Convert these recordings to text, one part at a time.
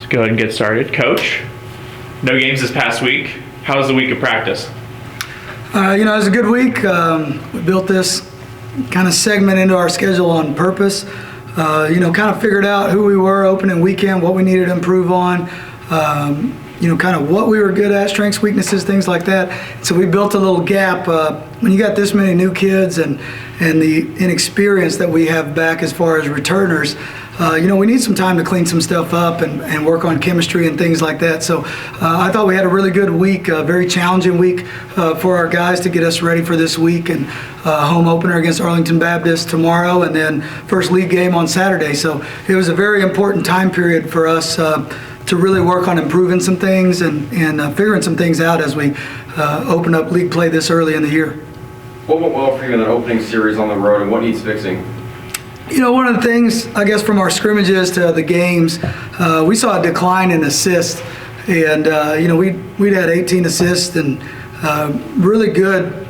go ahead and get started. Coach, no games this past week. How was the week of practice? It was a good week. We built this kind of segment into our schedule on purpose. Kind of figured out who we were opening weekend, what we needed to improve on, kind of what we were good at, strengths, weaknesses, things like that. So we built a little gap. When you got this many new kids and the inexperience that we have back as far as returners, we need some time to clean some stuff up and work on chemistry and things like that. So I thought we had a really good week, a very challenging week for our guys to get us ready for this week, and home opener against Arlington Baptist tomorrow, and then first league game on Saturday. So it was a very important time period for us to really work on improving some things and figuring some things out as we open up league play this early in the year. What went well for you in that opening series on the road, and what needs fixing? One of the things, I guess, from our scrimmages to the games, we saw a decline in assists. And, we'd had 18 assists and really good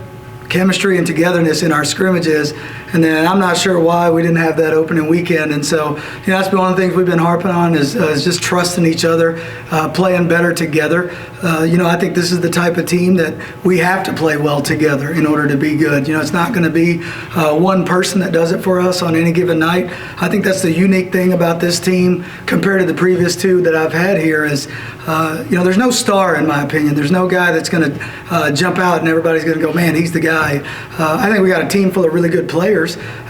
chemistry and togetherness in our scrimmages. And then I'm not sure why we didn't have that opening weekend. And so, that's been one of the things we've been harping on is just trusting each other, playing better together. I think this is the type of team that we have to play well together in order to be good. It's not going to be one person that does it for us on any given night. I think that's the unique thing about this team compared to the previous two that I've had here is, there's no star in my opinion. There's no guy that's going to jump out and everybody's going to go, man, he's the guy. I think we got a team full of really good players.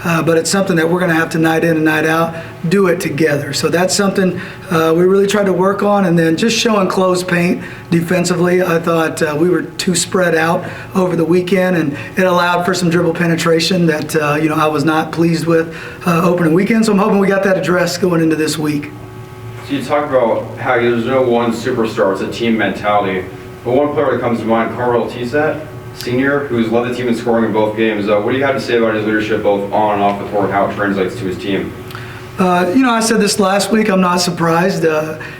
But it's something that we're going to have to night in and night out do it together. So that's something we really tried to work on, and then just showing closed paint defensively. I thought we were too spread out over the weekend, and it allowed for some dribble penetration that I was not pleased with opening weekend. So I'm hoping we got that addressed going into this week. So you talk about how there's no one superstar, it's a team mentality. But one player that comes to mind, Carl Tisat, senior, who's led the team in scoring in both games. What do you have to say about his leadership both on and off the court and how it translates to his team? I said this last week. I'm not surprised.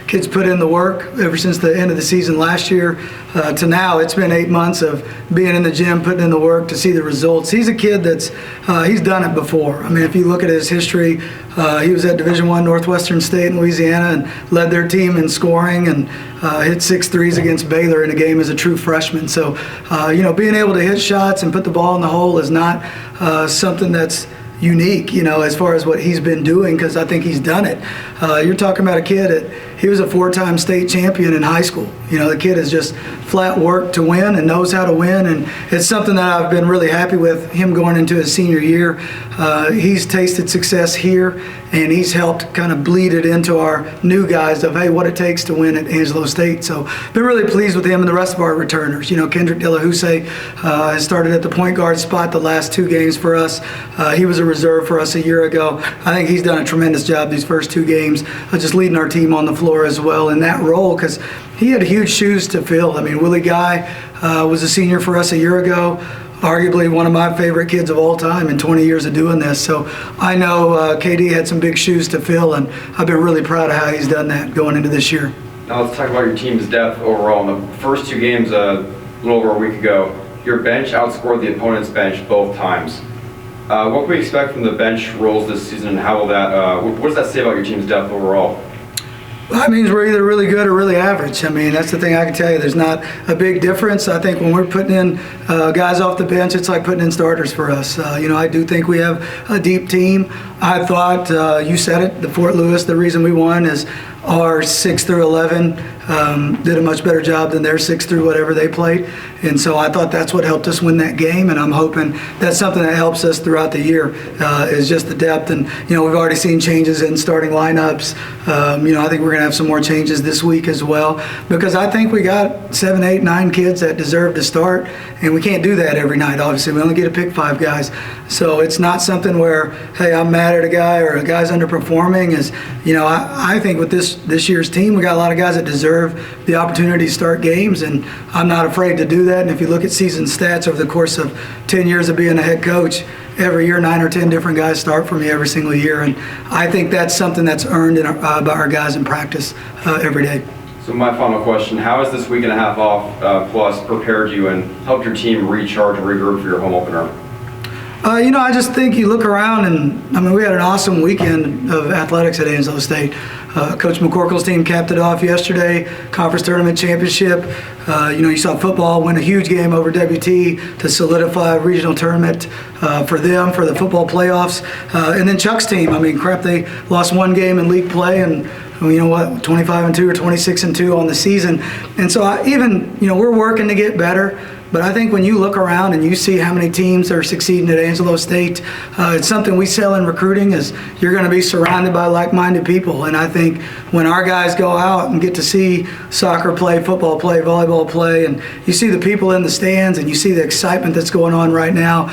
Kids put in the work ever since the end of the season last year to now. It's been 8 months of being in the gym, putting in the work to see the results. He's a kid that's he's done it before. I mean, if you look at his history, he was at Division I Northwestern State in Louisiana and led their team in scoring and hit 6 threes against Baylor in a game as a true freshman. So, being able to hit shots and put the ball in the hole is not something that's unique, as far as what he's been doing, because I think he's done it. You're talking about a kid he was a 4-time state champion in high school. The kid has just flat worked to win and knows how to win, and it's something that I've been really happy with him going into his senior year. He's tasted success here, and he's helped kind of bleed it into our new guys of, hey, what it takes to win at Angelo State. So been really pleased with him and the rest of our returners. Kendrick Delahousse has started at the point guard spot the last 2 games for us. He was a reserve for us a year ago. I think he's done a tremendous job these first 2 games, just leading our team on the floor as well in that role, because he had huge shoes to fill. I mean, Willie Guy was a senior for us a year ago, arguably one of my favorite kids of all time in 20 years of doing this. So I know KD had some big shoes to fill, and I've been really proud of how he's done that going into this year. Now let's talk about your team's depth overall. In the first 2 games a little over a week ago, your bench outscored the opponent's bench both times. What can we expect from the bench roles this season, and how will that? What does that say about your team's depth overall? That means we're either really good or really average. I mean, that's the thing I can tell you. There's not a big difference. I think when we're putting in guys off the bench, it's like putting in starters for us. I do think we have a deep team. I thought, you said it, the Fort Lewis, the reason we won is our 6 through 11 did a much better job than their 6 through whatever they played. And so I thought that's what helped us win that game, and I'm hoping that's something that helps us throughout the year is just the depth. And, we've already seen changes in starting lineups. I think we're going to have some more changes this week as well, because I think we got 7, 8, 9 kids that deserve to start, and we can't do that every night. Obviously, we only get to pick 5 guys. So it's not something where, hey, I'm mad at a guy or a guy's underperforming. I think with this year's team, we got a lot of guys that deserve the opportunity to start games, and I'm not afraid to do that. And if you look at season stats over the course of 10 years of being a head coach, every year 9 or 10 different guys start for me every single year, and I think that's something that's earned by our guys in practice every day. So my final question, how has this week and a half off plus prepared you and helped your team recharge and regroup for your home opener? I just think you look around and, we had an awesome weekend of athletics at Angelo State. Coach McCorkle's team capped it off yesterday, conference tournament championship. You saw football win a huge game over WT to solidify a regional tournament for them, for the football playoffs. And then Chuck's team, they lost one game in league play and 25-2 or 26-2 on the season. And so we're working to get better. But I think when you look around and you see how many teams are succeeding at Angelo State, it's something we sell in recruiting is you're going to be surrounded by like-minded people. And I think when our guys go out and get to see soccer play, football play, volleyball play, and you see the people in the stands and you see the excitement that's going on right now,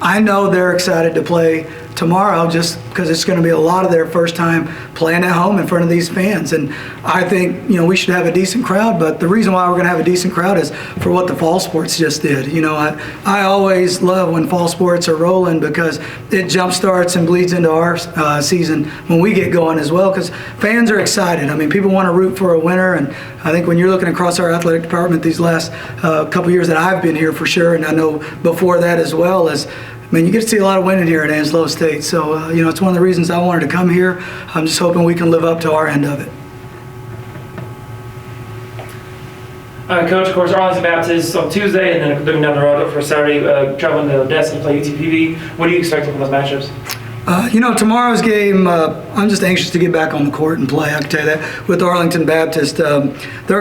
I know they're excited to play tomorrow just because it's going to be a lot of their first time playing at home in front of these fans. And I think, we should have a decent crowd, but the reason why we're going to have a decent crowd is for what the fall sports just did. I always love when fall sports are rolling because it jump starts and bleeds into our season when we get going as well because fans are excited. People want to root for a winner, and I think when you're looking across our athletic department these last couple years that I've been here for sure, and I know before that as well, you get to see a lot of winning here at Angelo State. So, it's one of the reasons I wanted to come here. I'm just hoping we can live up to our end of it. Coach, of course, Arlington Baptist on Tuesday and then looking down the road for Saturday, traveling to Odessa to play UTPB. What do you expect from those matchups? Tomorrow's game, I'm just anxious to get back on the court and play. I can tell you that with Arlington Baptist, they're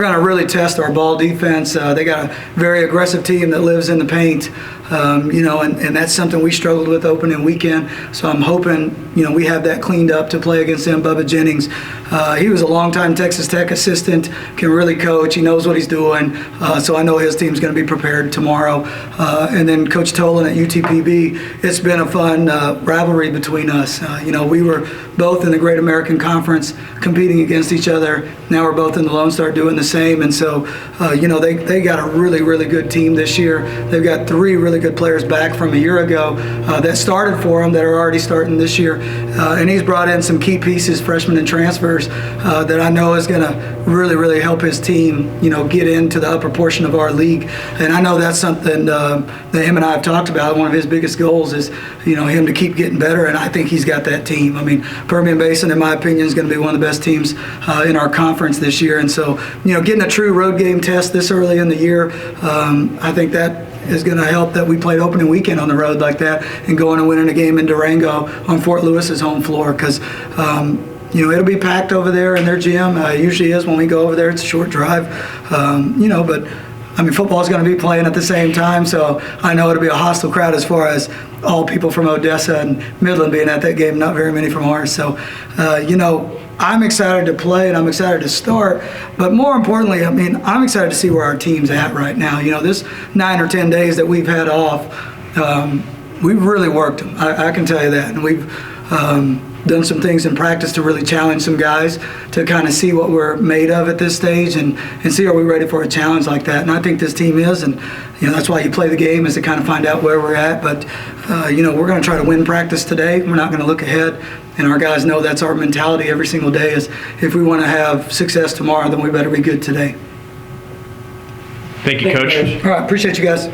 going to really test our ball defense. They got a very aggressive team that lives in the paint, and that's something we struggled with opening weekend. So I'm hoping, we have that cleaned up to play against them. Bubba Jennings, he was a longtime Texas Tech assistant, can really coach. He knows what he's doing. So I know his team's going to be prepared tomorrow. And then Coach Tolan at UTPB, it's been a fun rivalry between us. We were both in the Great American Conference competing against each other. Now we're both in the Lone Star doing the same. And so, they got a really, really good team this year. They've got 3 really good players back from a year ago that started for them that are already starting this year. And he's brought in some key pieces, freshmen and transfers, that I know is going to really, really help his team, get into the upper portion of our league. And I know that's something that him and I have talked about. One of his biggest goals is, him to keep getting better. And I think he's got that team. Permian Basin, in my opinion, is going to be one of the best teams in our conference this year. And so, getting a true road game test this early in the year, I think that is going to help that we played opening weekend on the road like that and going and winning a game in Durango on Fort Lewis's home floor because, it'll be packed over there in their gym. It usually is when we go over there. It's a short drive, but football's going to be playing at the same time, so I know it'll be a hostile crowd as far as all people from Odessa and Midland being at that game, not very many from ours. So, I'm excited to play and I'm excited to start, but more importantly, I'm excited to see where our team's at right now. This 9 or 10 days that we've had off, we've really worked them. I can tell you that, and we've done some things in practice to really challenge some guys to kind of see what we're made of at this stage and see are we ready for a challenge like that. And I think this team is, and that's why you play the game, is to kind of find out where we're at. But we're going to try to win practice today. We're not going to look ahead, and our guys know that's our mentality every single day is if we want to have success tomorrow, then we better be good today. Thank you, Coach. All right, appreciate you guys.